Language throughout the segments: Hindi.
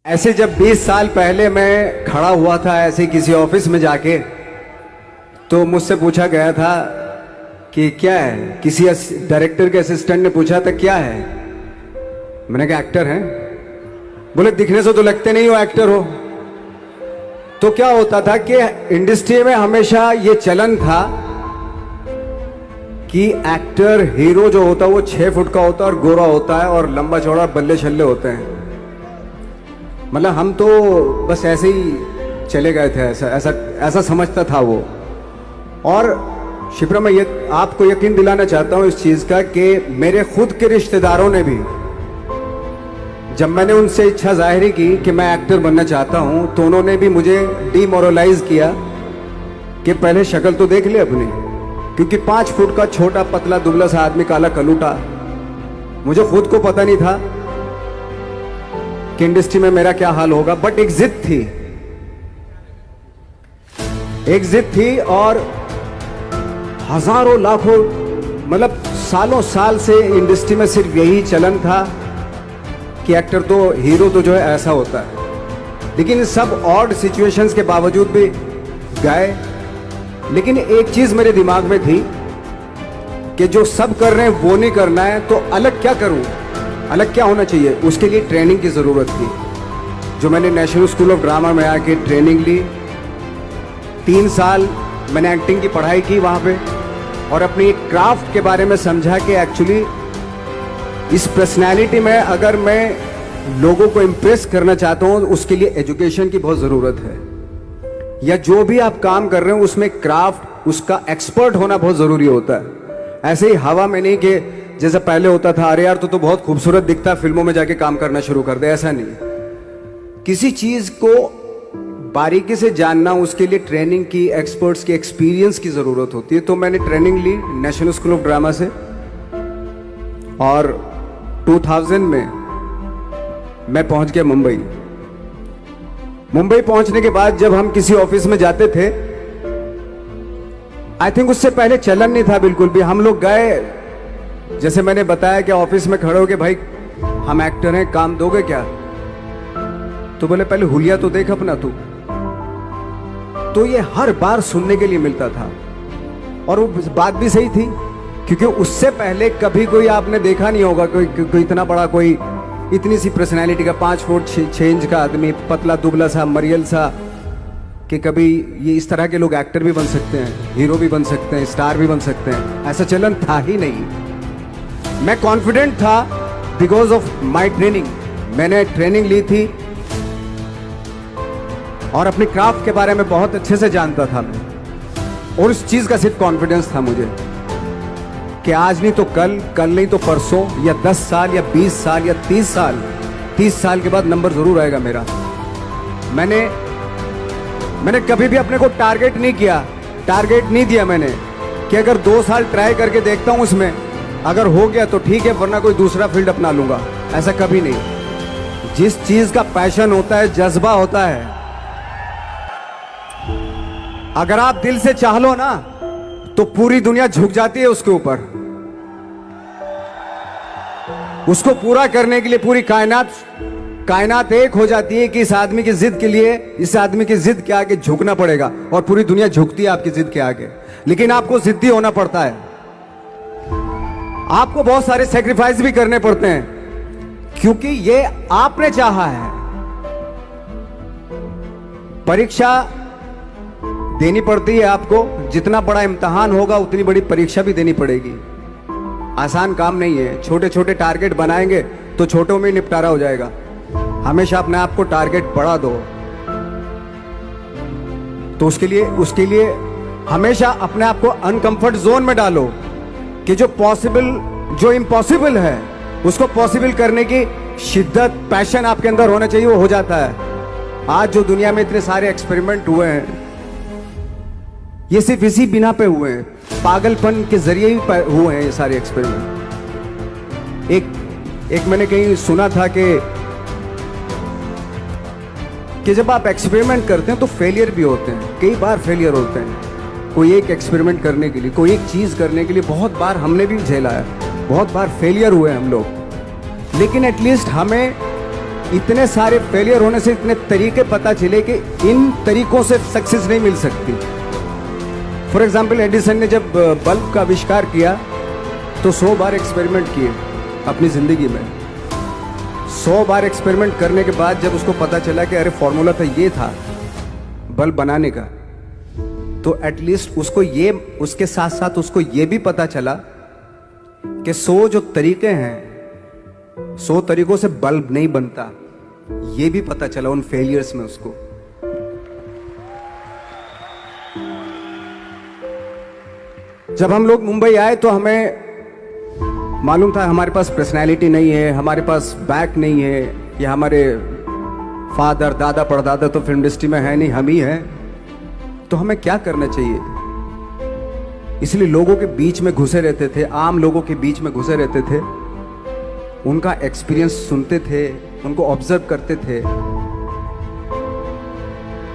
ऐसे जब 20 साल पहले मैं खड़ा हुआ था ऐसे किसी ऑफिस में जाके, तो मुझसे पूछा गया था कि क्या है। किसी डायरेक्टर के असिस्टेंट ने पूछा था क्या है। मैंने कहा एक्टर हैं। बोले दिखने से तो लगते नहीं हो एक्टर हो। तो क्या होता था कि इंडस्ट्री में हमेशा ये चलन था कि एक्टर हीरो जो होता है वो 6 फुट का होता है और गोरा होता है और लंबा चौड़ा बल्ले छल्ले होते हैं। मतलब हम तो बस ऐसे ही चले गए थे, ऐसा ऐसा ऐसा समझता था वो। और शिप्रा, मैं ये आपको यकीन दिलाना चाहता हूं इस चीज का कि मेरे खुद के रिश्तेदारों ने भी, जब मैंने उनसे इच्छा जाहिर की कि मैं एक्टर बनना चाहता हूं, तो उन्होंने भी मुझे डीमोरलाइज किया कि पहले शक्ल तो देख ले अपनी, क्योंकि 5 फुट का छोटा पतला दुबला सा आदमी, काला कलूटा। मुझे खुद को पता नहीं था कि इंडस्ट्री में मेरा क्या हाल होगा, बट एक जिद थी, एक जिद थी। और हजारों लाखों, मतलब सालों साल से इंडस्ट्री में सिर्फ यही चलन था कि एक्टर तो, हीरो तो जो है ऐसा होता है। लेकिन सब ऑड सिचुएशंस के बावजूद भी गए। लेकिन एक चीज मेरे दिमाग में थी कि जो सब कर रहे हैं वो नहीं करना है, तो अलग क्या करूं, अलग क्या होना चाहिए। उसके लिए ट्रेनिंग की जरूरत थी, जो मैंने नेशनल स्कूल ऑफ ड्रामा में आके ट्रेनिंग ली। 3 साल मैंने एक्टिंग की पढ़ाई की वहां पे, और अपनी क्राफ्ट के बारे में समझा कि एक्चुअली इस पर्सनैलिटी में अगर मैं लोगों को इम्प्रेस करना चाहता हूं, उसके लिए एजुकेशन की बहुत जरूरत है। या जो भी आप काम कर रहे हो उसमें क्राफ्ट, उसका एक्सपर्ट होना बहुत जरूरी होता है। ऐसे ही हवा में नहीं कि जैसे पहले होता था, अरे यार तो बहुत खूबसूरत दिखता है, फिल्मों में जाके काम करना शुरू कर दे। ऐसा नहीं, किसी चीज को बारीकी से जानना, उसके लिए ट्रेनिंग की, एक्सपर्ट्स की, एक्सपीरियंस की जरूरत होती है। तो मैंने ट्रेनिंग ली नेशनल स्कूल ऑफ ड्रामा से, और 2000 में मैं पहुंच गया मुंबई। मुंबई पहुंचने के बाद जब हम किसी ऑफिस में जाते थे, आई थिंक उससे पहले चलन नहीं था बिल्कुल भी। हम लोग गए, जैसे मैंने बताया कि ऑफिस में खड़े हो के, भाई हम एक्टर हैं, काम दोगे क्या। तो बोले पहले हुलिया तो देख अपना तू। तो ये हर बार सुनने के लिए मिलता था, और वो बात भी सही थी, क्योंकि उससे पहले कभी कोई आपने देखा नहीं होगा कोई इतना बड़ा, कोई इतनी सी पर्सनैलिटी का 5 फुट 6 इंच का आदमी, पतला दुबला सा मरियल सा, कि कभी ये इस तरह के लोग एक्टर भी बन सकते हैं, हीरो भी बन सकते हैं, स्टार भी बन सकते हैं। ऐसा चलन था ही नहीं। मैं कॉन्फिडेंट था बिकॉज ऑफ माई ट्रेनिंग। मैंने ट्रेनिंग ली थी और अपनी क्राफ्ट के बारे में बहुत अच्छे से जानता था मैं, और उस चीज का सिर्फ कॉन्फिडेंस था मुझे कि आज नहीं तो कल, कल नहीं तो परसों, या 10 साल या 20 साल या 30 साल के बाद नंबर जरूर आएगा मेरा। मैंने कभी भी अपने को टारगेट नहीं किया, टारगेट नहीं दिया मैंने कि अगर 2 साल ट्राई करके देखता हूं, उसमें अगर हो गया तो ठीक है, वरना कोई दूसरा फील्ड अपना लूंगा। ऐसा कभी नहीं। जिस चीज का पैशन होता है, जज्बा होता है, अगर आप दिल से चाह लो ना, तो पूरी दुनिया झुक जाती है उसके ऊपर। उसको पूरा करने के लिए पूरी कायनात एक हो जाती है कि इस आदमी की जिद के लिए, इस आदमी की जिद के आगे झुकना पड़ेगा, और पूरी दुनिया झुकती है आपकी जिद के आगे। लेकिन आपको जिद्दी होना पड़ता है, आपको बहुत सारे सेक्रीफाइस भी करने पड़ते हैं, क्योंकि ये आपने चाहा है। परीक्षा देनी पड़ती है आपको, जितना बड़ा इम्तिहान होगा उतनी बड़ी परीक्षा भी देनी पड़ेगी। आसान काम नहीं है। छोटे छोटे टारगेट बनाएंगे तो छोटों में निपटारा हो जाएगा। हमेशा अपने आप को टारगेट बढ़ा दो। तो उसके लिए हमेशा अपने आप को अनकंफर्ट जोन में डालो, कि जो इम्पॉसिबल है उसको पॉसिबल करने की शिद्दत, पैशन आपके अंदर होना चाहिए, वो हो जाता है। आज जो दुनिया में इतने सारे एक्सपेरिमेंट हुए हैं, ये सिर्फ इसी बिना पे हुए हैं, पागलपन के जरिए ही हुए हैं ये सारे एक्सपेरिमेंट। एक मैंने कहीं सुना था कि जब आप एक्सपेरिमेंट करते हैं तो फेलियर भी होते हैं, कई बार फेलियर होते हैं। कोई एक एक्सपेरिमेंट करने के लिए, कोई एक चीज करने के लिए बहुत बार हमने भी झेला है, बहुत बार फेलियर हुए हम लोग। लेकिन एटलीस्ट हमें इतने सारे फेलियर होने से इतने तरीके पता चले कि इन तरीकों से सक्सेस नहीं मिल सकती। फॉर एग्जाम्पल, एडिसन ने जब बल्ब का आविष्कार किया तो 100 बार एक्सपेरिमेंट किए अपनी जिंदगी में। 100 बार एक्सपेरिमेंट करने के बाद जब उसको पता चला कि अरे फॉर्मूला तो ये था बल्ब बनाने का, तो एटलीस्ट उसको ये, उसके साथ साथ उसको ये भी पता चला कि 100 जो तरीके हैं, 100 तरीकों से बल्ब नहीं बनता, ये भी पता चला उन फेलियर्स में उसको। जब हम लोग मुंबई आए तो हमें मालूम था हमारे पास पर्सनैलिटी नहीं है, हमारे पास बैक नहीं है, या हमारे फादर दादा परदादा तो फिल्म इंडस्ट्री में है नहीं, हम ही हैं, तो हमें क्या करना चाहिए। इसलिए लोगों के बीच में घुसे रहते थे, आम लोगों के बीच में घुसे रहते थे, उनका एक्सपीरियंस सुनते थे, उनको ऑब्जर्व करते थे।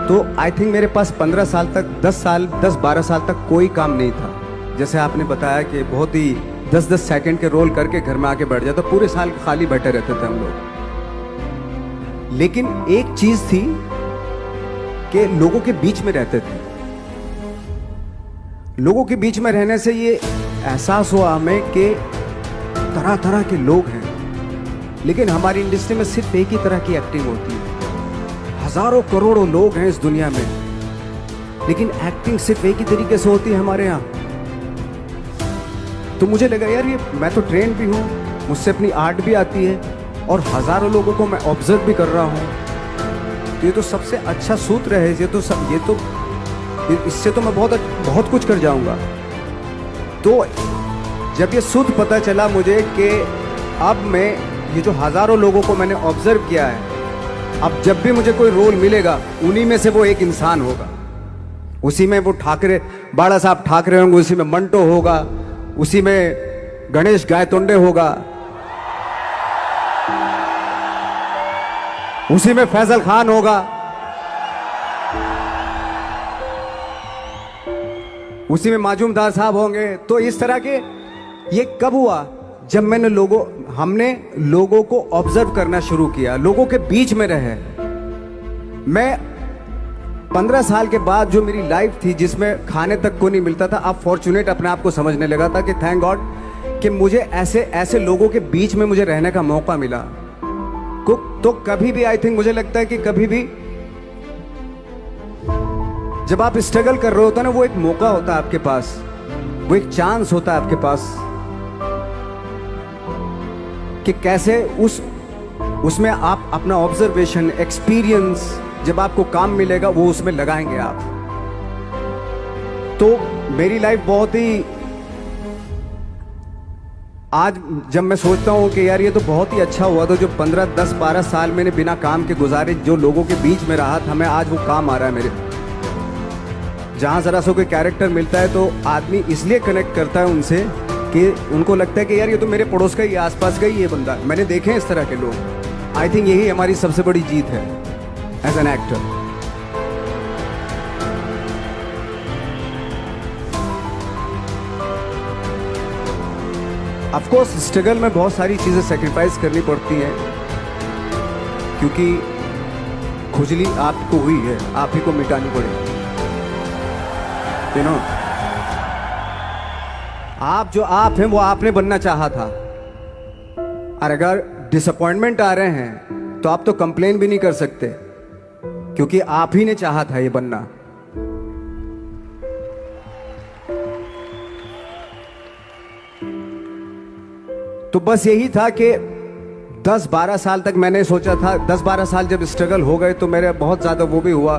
तो आई थिंक मेरे पास 15 साल तक, 10-12 साल तक कोई काम नहीं था। जैसे आपने बताया कि बहुत ही 10-10 सेकंड के रोल करके घर में आके बैठ जाता, पूरे साल खाली बैठे रहते थे हम लोग। लेकिन एक चीज थी कि लोगों के बीच में रहते थे। लोगों के बीच में रहने से ये एहसास हुआ हमें कि तरह तरह के लोग हैं, लेकिन हमारी इंडस्ट्री में सिर्फ एक ही तरह की एक्टिंग होती है। हजारों करोड़ों लोग हैं इस दुनिया में, लेकिन एक्टिंग सिर्फ एक ही तरीके से होती है हमारे यहाँ। तो मुझे लगा यार, ये मैं तो ट्रेन भी हूँ, मुझसे अपनी आर्ट भी आती है, और हजारों लोगों को मैं ऑब्जर्व भी कर रहा हूँ। तो ये तो सबसे अच्छा सूत्र है, इससे तो मैं बहुत कुछ कर जाऊंगा। तो जब ये सूत्र पता चला मुझे कि अब मैं ये जो हजारों लोगों को मैंने ऑब्जर्व किया है, अब जब भी मुझे कोई रोल मिलेगा उन्हीं में से वो एक इंसान होगा। उसी में वो ठाकरे, बाड़ा साहब ठाकरे होंगे, उसी में मंटो होगा, उसी में गणेश गायतोंडे होगा, उसी में फैजल खान होगा, उसी में माजूमदार साहब होंगे। तो इस तरह के, ये कब हुआ? जब हमने लोगों को ऑब्जर्व करना शुरू किया, लोगों के बीच में रहे। मैं 15 साल के बाद जो मेरी लाइफ थी, जिसमें खाने तक को नहीं मिलता था, अब फॉर्चुनेट अपने आप को समझने लगा था कि थैंक गॉड कि मुझे ऐसे लोगों के बीच में मुझे रहने का मौका मिला। तो कभी भी, आई थिंक मुझे लगता है कि कभी भी जब आप स्ट्रगल कर रहे होते हैं ना, वो एक मौका होता है आपके पास, वो एक चांस होता है आपके पास कि कैसे उसमें आप अपना ऑब्जर्वेशन, एक्सपीरियंस, जब आपको काम मिलेगा वो उसमें लगाएंगे आप। तो मेरी लाइफ बहुत ही, आज जब मैं सोचता हूँ कि यार ये तो बहुत ही अच्छा हुआ, तो जो 15, 10, 12 साल मैंने बिना काम के गुजारे, जो लोगों के बीच में रहा था, मैं आज वो काम आ रहा है मेरे। जहाँ जरा सा कोई कैरेक्टर मिलता है तो आदमी इसलिए कनेक्ट करता है उनसे कि उनको लगता है कि यार ये तो मेरे पड़ोस का ही, आसपास का ही ये बंदा। मैंने देखे हैं इस तरह के लोग। आई थिंक यही हमारी सबसे बड़ी जीत है as an actor. Of course struggle में बहुत सारी चीजें सेक्रीफाइस करनी पड़ती हैं, क्योंकि खुजली आपको हुई है, आप ही को मिटानी पड़ेगी। यू नो, आप जो आप हैं वो आपने बनना चाहा था, और अगर डिसअपॉइंटमेंट आ रहे हैं तो आप तो कंप्लेन भी नहीं कर सकते, क्योंकि आप ही ने चाहा था ये बनना। तो बस यही था कि 10-12 साल तक मैंने सोचा था, 10-12 साल जब स्ट्रगल हो गए तो मेरे बहुत ज़्यादा वो भी हुआ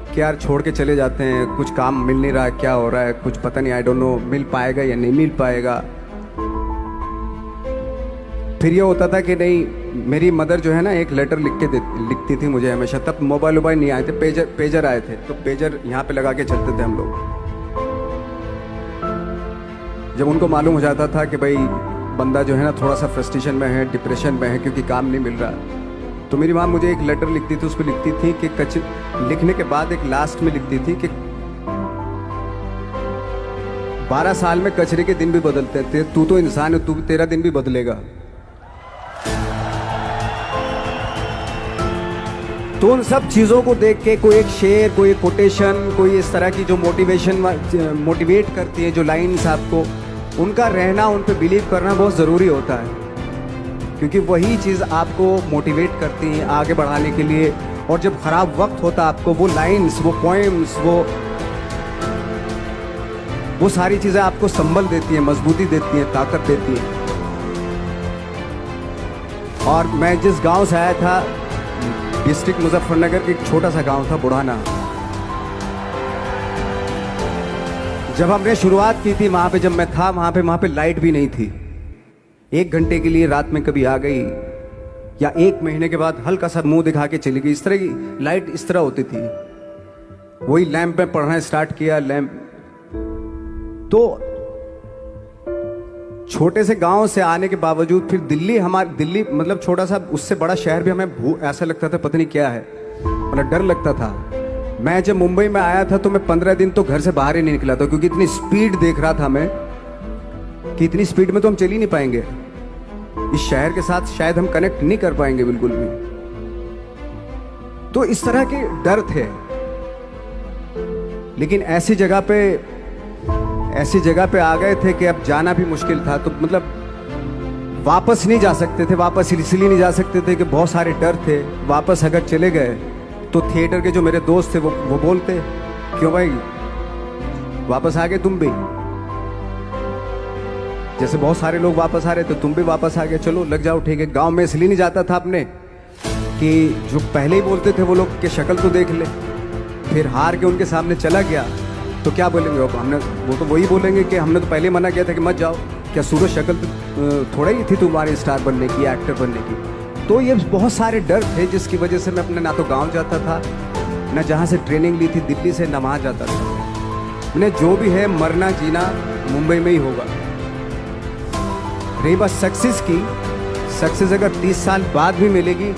कि यार छोड़ के चले जाते हैं, कुछ काम मिल नहीं रहा है, क्या हो रहा है, कुछ पता नहीं, आई डोंट नो मिल पाएगा या नहीं मिल पाएगा। फिर ये होता था कि नहीं, मेरी मदर जो है ना एक लेटर लिखती थी मुझे हमेशा। तब मोबाइल नहीं आए थे, पेजर आए थे, तो पेजर यहाँ पे लगा के चलते थे हम लोग। जब उनको मालूम हो जाता था कि भाई बंदा जो है ना थोड़ा सा फ्रस्ट्रेशन में है, डिप्रेशन में है, क्योंकि काम नहीं मिल रहा, तो मेरी माँ मुझे एक लेटर लिखती थी। उसमें लिखती थी कि लिखने के बाद एक लास्ट में लिखती थी कि 12 साल में कचरे के दिन भी बदलते थे, तू तो इंसान है, तू तेरा दिन भी बदलेगा। तो उन सब चीज़ों को देख के कोई एक शेर, कोई एक कोटेशन, कोई इस तरह की जो मोटिवेट करती है, जो लाइन्स आपको, उनका रहना, उन पे बिलीव करना बहुत ज़रूरी होता है, क्योंकि वही चीज़ आपको मोटिवेट करती हैं आगे बढ़ाने के लिए। और जब ख़राब वक्त होता है आपको वो लाइन्स, वो पोएम्स, वो सारी चीज़ें आपको संबल देती हैं, मजबूती देती हैं, ताकत देती हैं। और मैं जिस गांव से आया था, डिस्ट्रिक्ट मुजफ्फरनगर, एक छोटा सा गांव था बुढ़ाना। जब हमने शुरुआत की थी वहाँ पे, जब मैं था वहाँ पे लाइट भी नहीं थी। 1 घंटे के लिए रात में कभी आ गई, या 1 महीने के बाद हल्का सा मुंह दिखा के चली गई। इस तरह की लाइट इस तरह होती थी। वही लैंप में पढ़ना स्टार्ट किया, लैंप। तो छोटे से गांव से आने के बावजूद फिर दिल्ली मतलब छोटा सा, उससे बड़ा शहर भी हमें ऐसा लगता था पता नहीं क्या है, मतलब डर लगता था। मैं जब मुंबई में आया था तो मैं 15 दिन तो घर से बाहर ही नहीं निकला था, क्योंकि इतनी स्पीड देख रहा था मैं कि इतनी स्पीड में तो हम चल ही नहीं पाएंगे, इस शहर के साथ शायद हम कनेक्ट नहीं कर पाएंगे बिल्कुल भी। तो इस तरह के डर थे। लेकिन ऐसी जगह पे आ गए थे कि अब जाना भी मुश्किल था। तो मतलब वापस नहीं जा सकते थे। वापस इसलिए नहीं जा सकते थे कि बहुत सारे डर थे। वापस अगर चले गए तो थिएटर के जो मेरे दोस्त थे वो बोलते, क्यों भाई वापस आ गए तुम भी, जैसे बहुत सारे लोग वापस आ रहे तो तुम भी वापस आ गए, चलो लग जाओ, ठीक है। गांव में इसलिए नहीं जाता था अपने कि जो पहले ही बोलते थे वो लोग के शक्ल तो देख ले, फिर हार के उनके सामने चला गया तो क्या बोलेंगे वो तो वही बोलेंगे कि हमने तो पहले मना किया था कि मत जाओ, क्या सूरज शक्ल थोड़ा ही थी तुम्हारी स्टार बनने की, एक्टर बनने की। तो ये बहुत सारे डर थे जिसकी वजह से मैं अपने ना तो गांव जाता था, ना जहाँ से ट्रेनिंग ली थी दिल्ली से, ना वहाँ जाता था। मैंने जो भी है मरना जीना मुंबई में ही होगा। रही बात सक्सेस की, सक्सेस अगर 30 साल बाद भी मिलेगी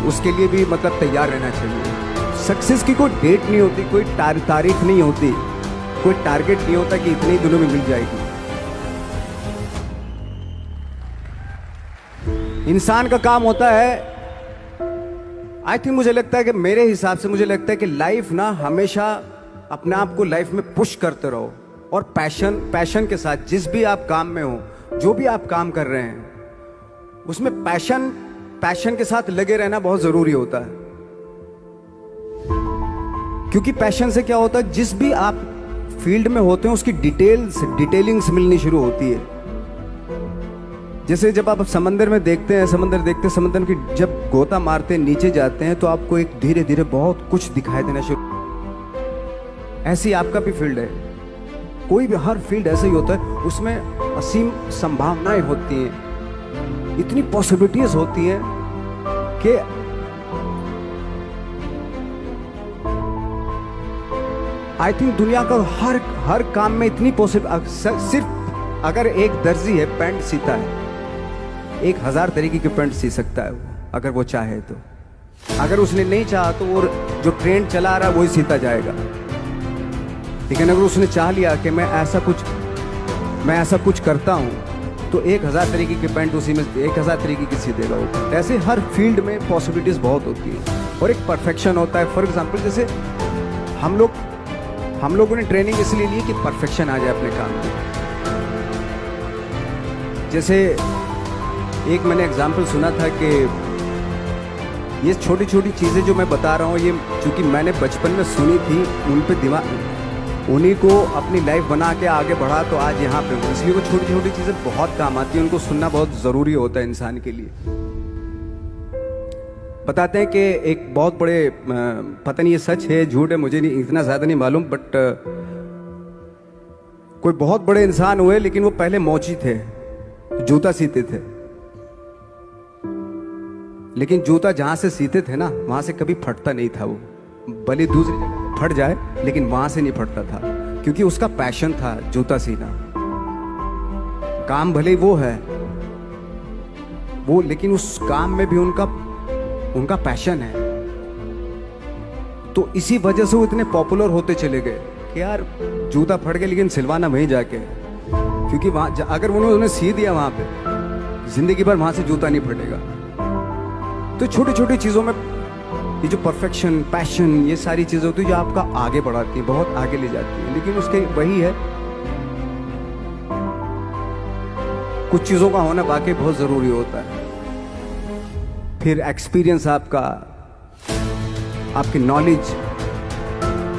उसके लिए भी मतलब तैयार रहना चाहिए। सक्सेस की कोई डेट नहीं होती, कोई तारीख नहीं होती, कोई टारगेट नहीं होता कि इतने ही दिनों में मिल जाएगी। इंसान का काम होता है, आई थिंक मुझे लगता है कि मेरे हिसाब से मुझे लगता है कि लाइफ ना हमेशा अपने आप को लाइफ में पुश करते रहो, और पैशन के साथ जिस भी आप काम में हो, जो भी आप काम कर रहे हैं उसमें पैशन के साथ लगे रहना बहुत जरूरी होता है। क्योंकि पैशन से क्या होता है, जिस भी आप फील्ड में होते हैं उसकी डिटेलिंग्स मिलनी शुरू होती है। जैसे जब आप समंदर में देखते हैं, समंदर की जब गोता मारते हैं, नीचे जाते हैं तो आपको एक धीरे धीरे बहुत कुछ दिखाई देना शुरू। ऐसी आपका भी फील्ड है, कोई भी हर फील्ड ऐसा ही होता है, उसमें असीम संभावनाएं होती हैं, इतनी पॉसिबिलिटीज होती हैं कि आई थिंक दुनिया का हर काम में इतनी सिर्फ अगर एक दर्जी है पैंट सीता है, 1000 तरीके की पैंट सी सकता है वो, अगर वो चाहे तो। अगर उसने नहीं चाहा तो वो जो ट्रेंड चला आ रहा है वही सीता जाएगा। लेकिन अगर उसने चाह लिया कि मैं ऐसा कुछ करता हूं तो 1000 तरीके की पैंट उसी में 1000 तरीके की सी देगा वो। ऐसे हर फील्ड में पॉसिबिलिटीज बहुत होती है और एक परफेक्शन होता है। फॉर एग्जाम्पल जैसे हम लोगों ने ट्रेनिंग इसलिए ली कि परफेक्शन आ जाए अपने काम में। जैसे एक मैंने एग्जाम्पल सुना था कि ये छोटी छोटी चीज़ें जो मैं बता रहा हूँ, ये चूँकि मैंने बचपन में सुनी थी, उन पे उन्हीं को अपनी लाइफ बना के आगे बढ़ा तो आज यहाँ पे हूँ। इसलिए वो छोटी छोटी चीज़ें बहुत काम आती हैं, उनको सुनना बहुत ज़रूरी होता है इंसान के लिए। बताते हैं कि एक बहुत बड़े, पता नहीं ये सच है झूठ है, मुझे नहीं इतना ज़्यादा नहीं मालूम, बट कोई बहुत बड़े इंसान हुए, लेकिन वो पहले मोची थे, जूता सीते थे। लेकिन जूता जहां से सीते थे ना, वहां से कभी फटता नहीं था वो, भले दूसरी जगह फट जाए लेकिन वहां से नहीं फटता था, क्योंकि उसका पैशन था जूता सीना। काम भले वो है वो, लेकिन उस काम में भी उनका पैशन है। तो इसी वजह से वो इतने पॉपुलर होते चले गए कि यार जूता फट गया लेकिन सिलवाना वहीं जाके, क्योंकि वहां अगर उन्होंने सी दिया वहां पे, जिंदगी भर वहां से जूता नहीं फटेगा। तो छोटी छोटी चीजों में ये जो परफेक्शन, पैशन, ये सारी चीजें होती है जो आपका आगे बढ़ाती है, बहुत आगे ले जाती है। लेकिन उसके वही है, कुछ चीजों का होना वाकई बहुत जरूरी होता है। फिर एक्सपीरियंस आपका, आपकी नॉलेज।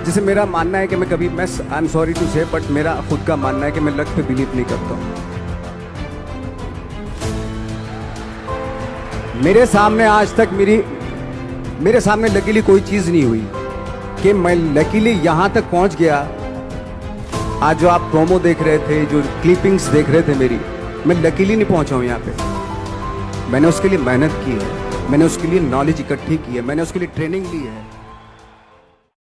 जैसे मेरा मानना है कि मैं कभी, मैं आई एम सॉरी टू से, बट मेरा खुद का मानना है कि मैं लक पे बिलीव नहीं करता हूं। मेरे सामने आज तक मेरे सामने लकीली कोई चीज नहीं हुई कि मैं लकीली यहां तक पहुंच गया। आज जो आप प्रोमो देख रहे थे, जो क्लिपिंग्स देख रहे थे मेरी, मैं लकीली नहीं पहुंचा हूं यहां पे। मैंने उसके लिए मेहनत की है, मैंने उसके लिए नॉलेज इकट्ठी की है, मैंने उसके लिए ट्रेनिंग ली है।